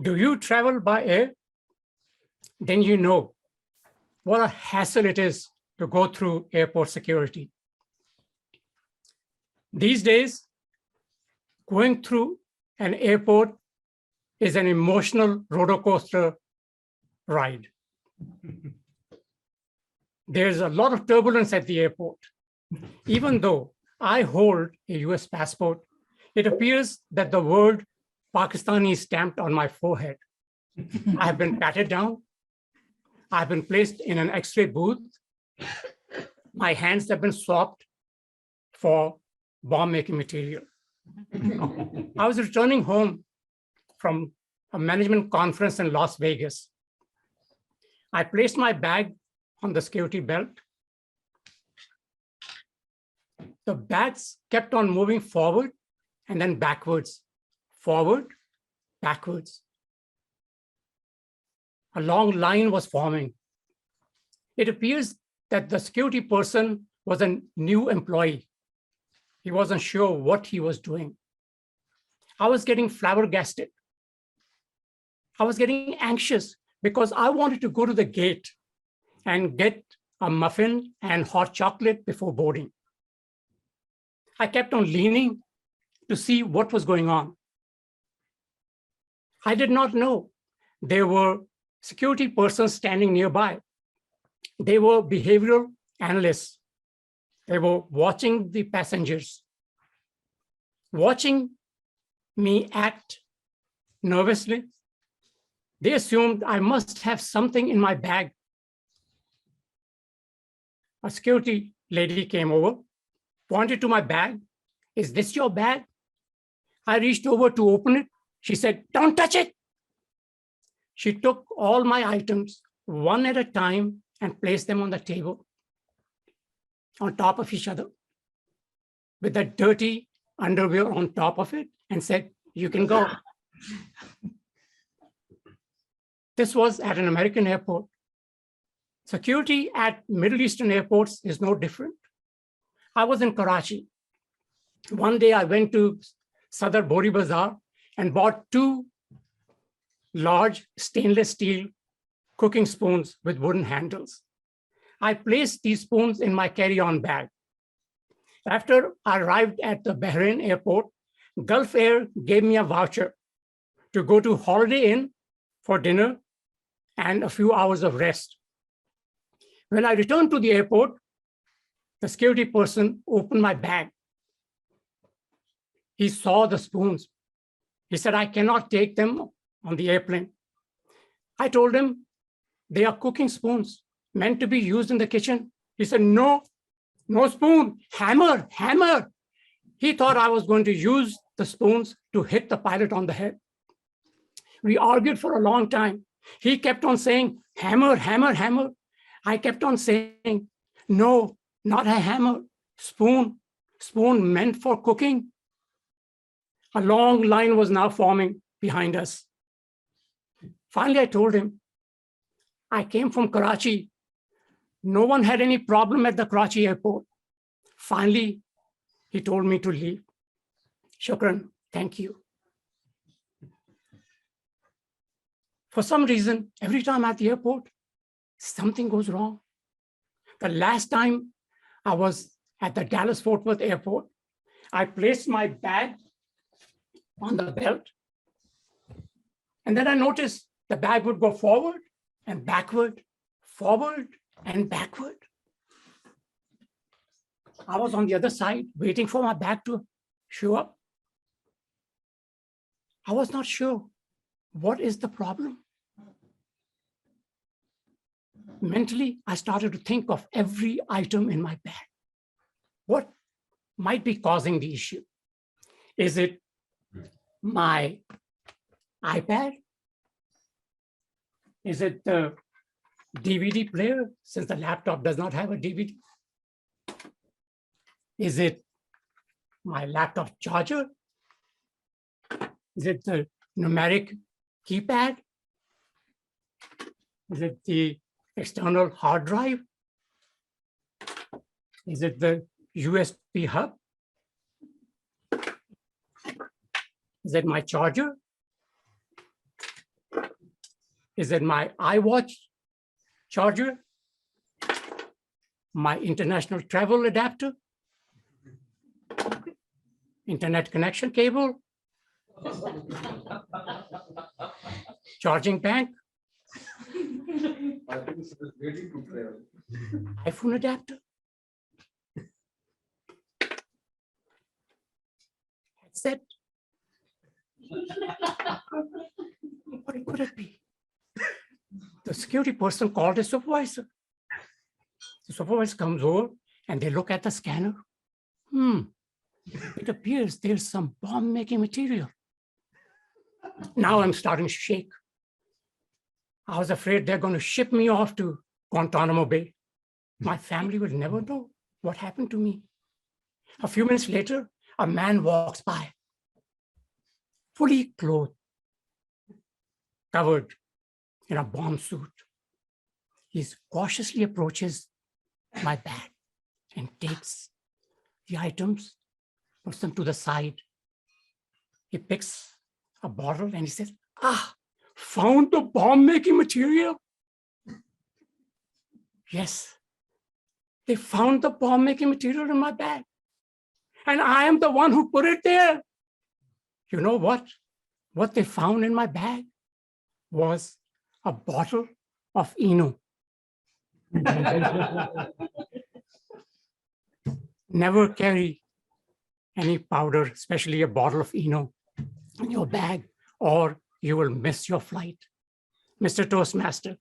Do you travel by air? Then you know what a hassle it is to go through airport security. These days, going through an airport is an emotional roller coaster ride. There's a lot of turbulence at the airport. Even though I hold a US passport, it appears that the word Pakistani is stamped on my forehead. I have been patted down. I've been placed in an X-ray booth. My hands have been swapped for bomb-making material. I was returning home from a management conference in Las Vegas. I placed my bag on the security belt. The bags kept on moving forward and then backwards, forward, backwards. A long line was forming. It appears that the security person was a new employee. He wasn't sure what he was doing. I was getting flabbergasted. I was getting anxious because I wanted to go to the gate and get a muffin and hot chocolate before boarding. I kept on leaning to see what was going on. I did not know there were security persons standing nearby. They were behavioral analysts. They were watching the passengers, watching me act nervously. They assumed I must have something in my bag. A security lady came over, pointed to my bag. Is this your bag? I reached over to open it. She said, don't touch it. She took all my items one at a time and placed them on the table on top of each other with the dirty underwear on top of it and said, you can go. This was at an American airport. Security at Middle Eastern airports is no different. I was in Karachi. One day I went to Sadr Bori Bazaar and bought 2 large stainless steel cooking spoons with wooden handles. I placed these spoons in my carry-on bag. After I arrived at the Bahrain airport, Gulf Air gave me a voucher to go to Holiday Inn for dinner and a few hours of rest. When I returned to the airport, the security person opened my bag. He saw the spoons. He said, I cannot take them on the airplane. I told him, they are cooking spoons meant to be used in the kitchen. He said, no, no spoon, hammer, hammer. He thought I was going to use the spoons to hit the pilot on the head. We argued for a long time. He kept on saying, hammer, hammer, hammer. I kept on saying, no, not a hammer, spoon, spoon meant for cooking. A long line was now forming behind us. Finally, I told him, I came from Karachi. No one had any problem at the Karachi airport. Finally, he told me to leave. Shukran, thank you. For some reason, every time at the airport, something goes wrong. The last time I was at the Dallas-Fort Worth airport, I placed my bag on the belt. And then I noticed the bag would go forward and backward, forward and backward. I was on the other side waiting for my bag to show up. I was not sure what is the problem. Mentally, I started to think of every item in my bag. What might be causing the issue? Is it my iPad? Is it the DVD player, since the laptop does not have a DVD? Is it my laptop charger? Is it the numeric keypad? Is it the external hard drive? Is it the USB hub? Is it my charger? Is it my iWatch charger? My international travel adapter? Internet connection cable? Charging bank? I think this is really good travel. iPhone adapter? Headset? What could it be? The security person called his supervisor. The supervisor comes over and they look at the scanner. It appears there's some bomb-making material. Now I'm starting to shake. I was afraid they're going to ship me off to Guantanamo Bay. My family will never know what happened to me. A few minutes later, a man walks by, fully clothed, covered in a bomb suit. He cautiously approaches my bag and takes the items, puts them to the side. He picks a bottle and he says, found the bomb-making material? Yes, they found the bomb-making material in my bag. And I am the one who put it there. You know what? What they found in my bag was a bottle of Eno. Never carry any powder, especially a bottle of Eno, in your bag, or you will miss your flight. Mr. Toastmaster,